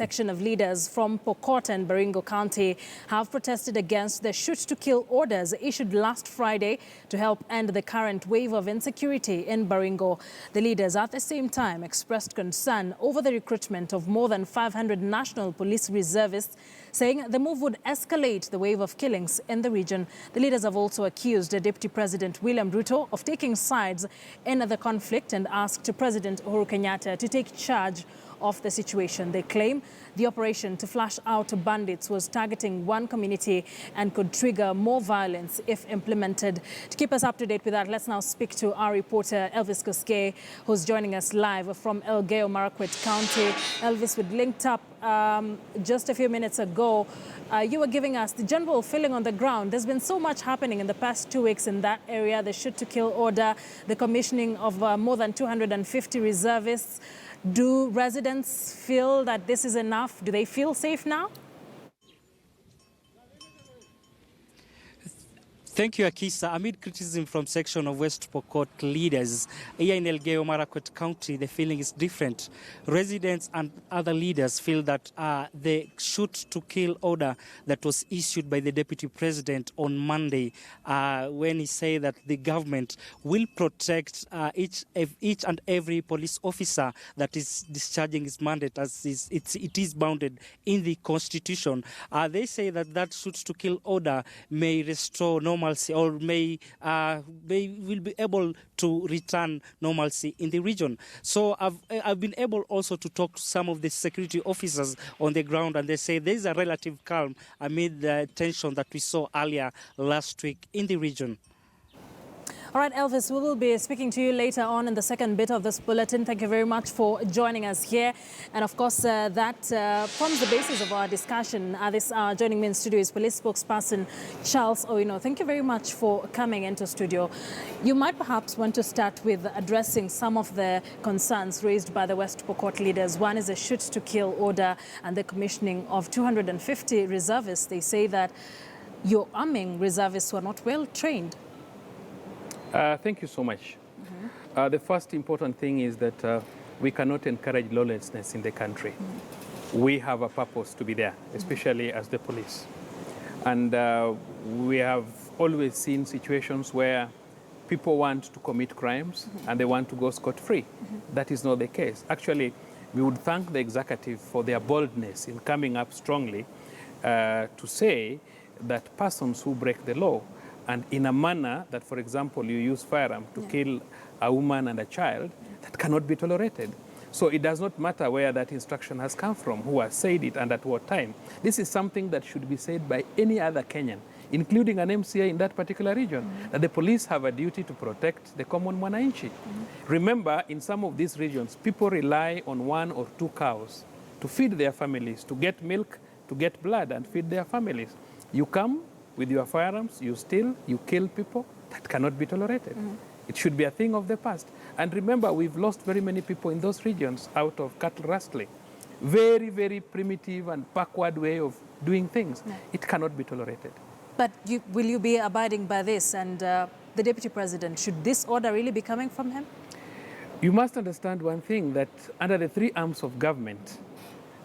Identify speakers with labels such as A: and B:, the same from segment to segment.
A: section of leaders from Pokot and Baringo County have protested against the shoot-to-kill orders issued last Friday to help end the current wave of insecurity in Baringo. The leaders at the same time expressed concern over the recruitment of more than 500 national police reservists, saying the move would escalate the wave of killings in the region. The leaders have also accused Deputy President William Ruto of taking sides in the conflict and asked President Uhuru Kenyatta to take charge of the situation. They claim the operation to flush out bandits was targeting one community and could trigger more violence if implemented. To keep us up to date with that, let's now speak to our reporter Elvis Koskei, who's joining us live from Elgeyo Marakwet County. Elvis, we linked up just a few minutes ago. You were giving us the general feeling on the ground. There's been so much happening in the past 2 weeks in that area: the shoot-to-kill order, the commissioning of more than 250 reservists. Do residents feel that this is enough? Do they feel safe now?
B: Thank you, Akisa. Amid criticism from section of West Pokot leaders, here in Elgeyo Marakwet County, the feeling is different. Residents and other leaders feel that the shoot-to-kill order that was issued by the Deputy President on Monday, when he said that the government will protect each and every police officer that is discharging his mandate as it is bounded in the Constitution. They say that that shoot-to-kill order may restore normalcy, or will be able to return normalcy in the region. So I've been able also to talk to some of the security officers on the ground, and they say there is a relative calm amid the tension that we saw earlier last week in the region.
A: All right, Elvis, we will be speaking to you later on in the second bit of this bulletin. Thank you very much for joining us here. And of course, that forms the basis of our discussion. Joining me in studio is Police Spokesperson Charles Owino. Thank you very much for coming into studio. You might perhaps want to start with addressing some of the concerns raised by the West Pokot leaders. One is a shoot-to-kill order and the commissioning of 250 reservists. They say that your arming reservists were not well trained.
C: Thank you so much. The first important thing is that we cannot encourage lawlessness in the country. We have a purpose to be there, especially as the police. And we have always seen situations where people want to commit crimes and they want to go scot-free. That is not the case. Actually, we would thank the executive for their boldness in coming up strongly to say that persons who break the law, and in a manner that, for example, you use firearm to kill a woman and a child, that cannot be tolerated. So it does not matter where that instruction has come from, who has said it, and at what time. This is something that should be said by any other Kenyan, including an MCA in that particular region, that the police have a duty to protect the common mwananchi. Remember, in some of these regions, people rely on 1 or 2 cows to feed their families, to get milk, to get blood, and feed their families. You come with your firearms, you steal, you kill people. That cannot be tolerated. It should be a thing of the past. And remember, we've lost very many people in those regions out of cattle rustling. Very, very primitive and backward way of doing things. It cannot be tolerated.
A: But will you be abiding by this? And the Deputy President, should this order really be coming from him?
C: You must understand one thing, that under the 3 arms of government,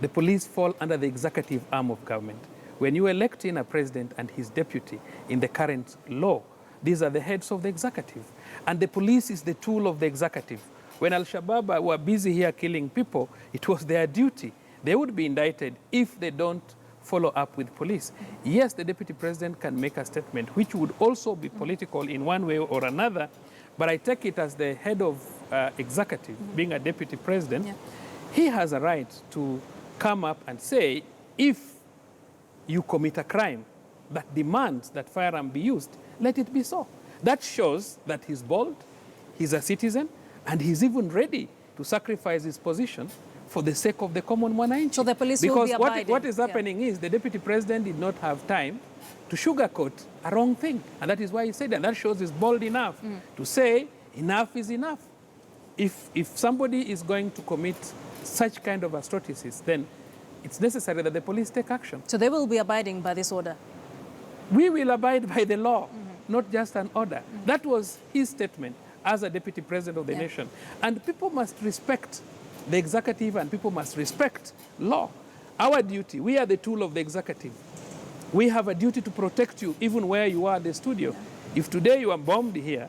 C: the police fall under the executive arm of government. When you elect in a president and his deputy in the current law, these are the heads of the executive. And the police is the tool of the executive. When Al-Shabaab were busy here killing people, it was their duty. They would be indicted if they don't follow up with police. Yes, the deputy president can make a statement which would also be political in one way or another, but I take it as the head of executive, being a deputy president, he has a right to come up and say, if you commit a crime that demands that firearm be used, let it be so. That shows that he's bold, he's a citizen, and he's even ready to sacrifice his position for the sake of the common mwananchi.
A: So the police will be abiding.
C: Because what is happening is the deputy president did not have time to sugarcoat a wrong thing. And that is why he said that. That shows he's bold enough to say enough is enough. If somebody is going to commit such kind of atrocities, then it's necessary that the police take action.
A: So they will be abiding by this order?
C: We will abide by the law, not just an order. That was his statement as a deputy president of the nation. And people must respect the executive and people must respect law. Our duty, we are the tool of the executive. We have a duty to protect you even where you are at the studio. If today you are bombed here,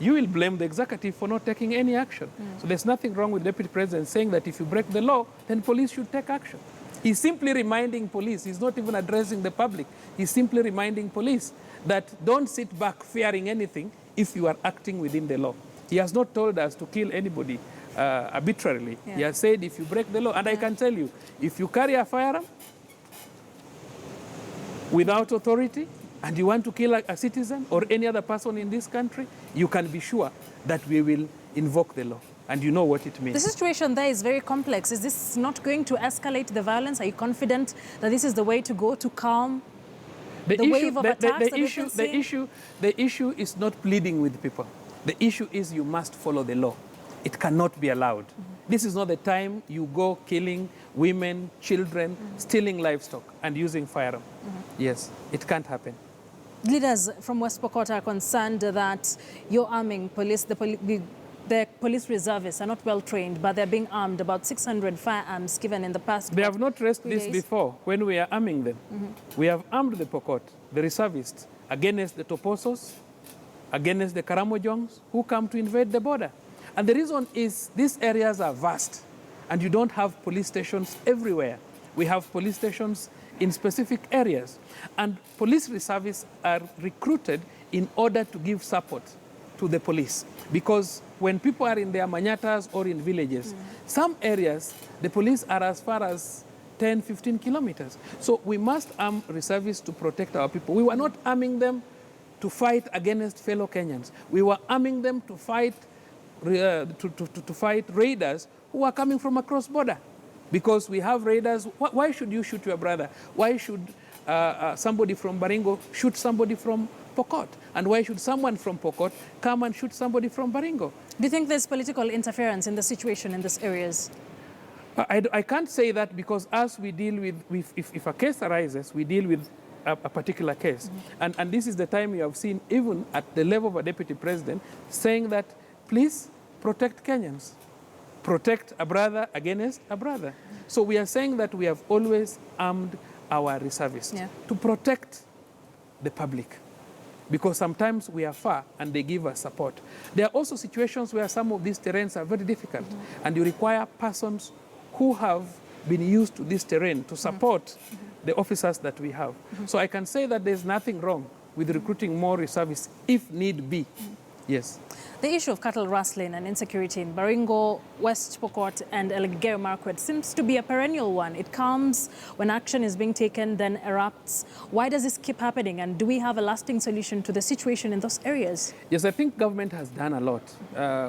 C: you will blame the executive for not taking any action. So there's nothing wrong with the Deputy President saying that if you break the law, then police should take action. He's simply reminding police, he's not even addressing the public, he's simply reminding police that don't sit back fearing anything if you are acting within the law. He has not told us to kill anybody arbitrarily.
A: Yeah.
C: He has said if you break the law, and I can tell you, if you carry a firearm without authority and you want to kill a citizen or any other person in this country, you can be sure that we will invoke the law. And you know what it means.
A: The situation there is very complex. Is this not going to escalate the violence? Are you confident that this is the way to go to calm the wave of attacks that we've been seeing?
C: The issue is not pleading with people. The issue is you must follow the law. It cannot be allowed. This is not the time you go killing women, children, stealing livestock and using firearm. Yes, it can't happen.
A: Leaders from West Pokot are concerned that you're arming police. The police reservists are not well trained, but they're being armed. About 600 firearms given in the past.
C: They have not raised this before when we are arming them. We have armed the Pokot, the reservists, against the Toposos, against the Karamojongs who come to invade the border. And the reason is these areas are vast and you don't have police stations everywhere. We have police stations in specific areas. And police reservists are recruited in order to give support to the police. Because when people are in their manyatas or in villages, some areas, the police are as far as 10, 15 kilometers. So we must arm reservists to protect our people. We were not arming them to fight against fellow Kenyans. We were arming them to fight raiders who are coming from across border. Because we have raiders. Why should you shoot your brother? Why should somebody from Baringo shoot somebody from Pokot? And why should someone from Pokot come and shoot somebody from Baringo?
A: Do you think there's political interference in the situation in these areas?
C: I can't say that because as we deal with if a case arises, we deal with a particular case. And this is the time you have seen, even at the level of a deputy president, saying that, please protect Kenyans. Protect a brother against a brother. So we are saying that we have always armed our reservists to protect the public. Because sometimes we are far and they give us support. There are also situations where some of these terrains are very difficult and you require persons who have been used to this terrain to support the officers that we have. So I can say that there's nothing wrong with recruiting more reservists if need be. Yes.
A: The issue of cattle rustling and insecurity in Baringo, West Pokot and Elgeyo Marakwet seems to be a perennial one. It comes when action is being taken, then erupts. Why does this keep happening? And do we have a lasting solution to the situation in those areas?
C: Yes, I think government has done a lot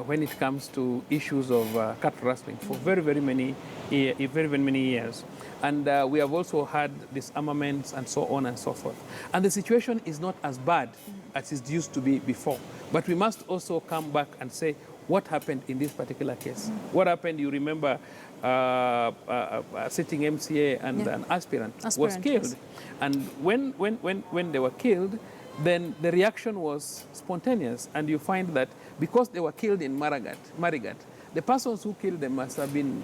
C: when it comes to issues of cattle rustling for very many years. And we have also had disarmaments and so on and so forth. And the situation is not as bad as it used to be before. But we must also come back and say what happened in this particular case. What happened, you remember, a sitting MCA and an aspirant was killed. Yes. And when they were killed, then the reaction was spontaneous. And you find that because they were killed in Marigat, the persons who killed them must have been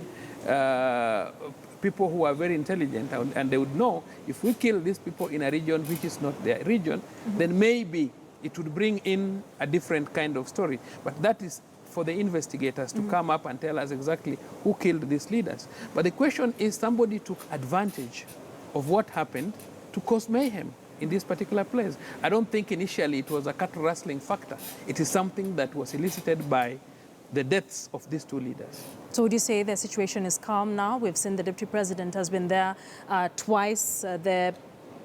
C: people who are very intelligent, and they would know if we kill these people in a region which is not their region, then maybe it would bring in a different kind of story. But that is for the investigators to come up and tell us exactly who killed these leaders. But the question is, somebody took advantage of what happened to cause mayhem in this particular place. I don't think initially it was a cattle rustling factor. It is something that was elicited by the deaths of these two leaders.
A: So would you say the situation is calm now? We've seen the Deputy President has been there twice, the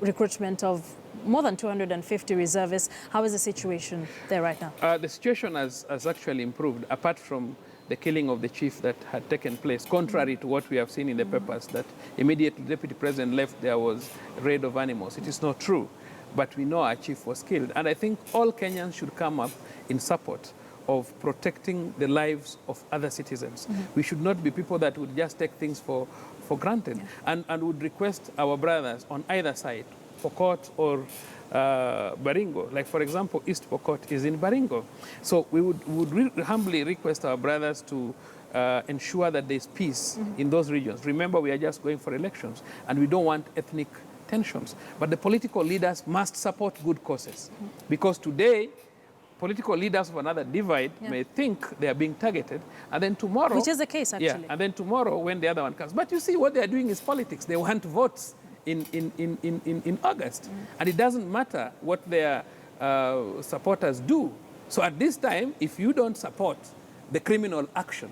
A: recruitment of more than 250 reservists. How is the situation there right now?
C: The situation has actually improved, apart from the killing of the chief that had taken place, contrary to what we have seen in the papers, that immediately the Deputy President left, there was a raid of animals. It is not true, but we know our chief was killed. And I think all Kenyans should come up in support of protecting the lives of other citizens. We should not be people that would just take things for granted, and would request our brothers on either side, Pokot or Baringo. Like, for example, East Pokot is in Baringo. So we would humbly request our brothers to ensure that there's peace in those regions. Remember, we are just going for elections, and we don't want ethnic tensions. But the political leaders must support good causes. Because today, political leaders of another divide may think they are being targeted, and then tomorrow...
A: Which is the case, actually.
C: Yeah, and then tomorrow, when the other one comes. But you see, what they are doing is politics. They want votes in August. And it doesn't matter what their supporters do. So at this time, if you don't support the criminal action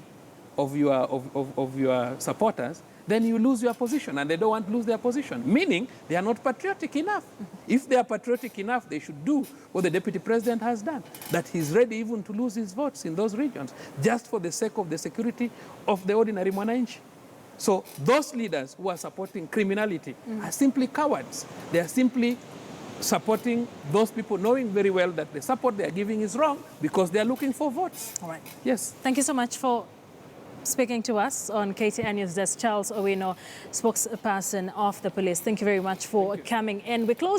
C: of your supporters, then you lose your position, and they don't want to lose their position, meaning they are not patriotic enough. If they are patriotic enough, they should do what the deputy president has done, that he's ready even to lose his votes in those regions, just for the sake of the security of the ordinary mwananchi. So those leaders who are supporting criminality are simply cowards. They are simply supporting those people, knowing very well that the support they are giving is wrong because they are looking for votes.
A: All right.
C: Yes.
A: Thank you so much for speaking to us on KTN News Desk. Charles Owino, spokesperson of the police. Thank you very much for coming in. We close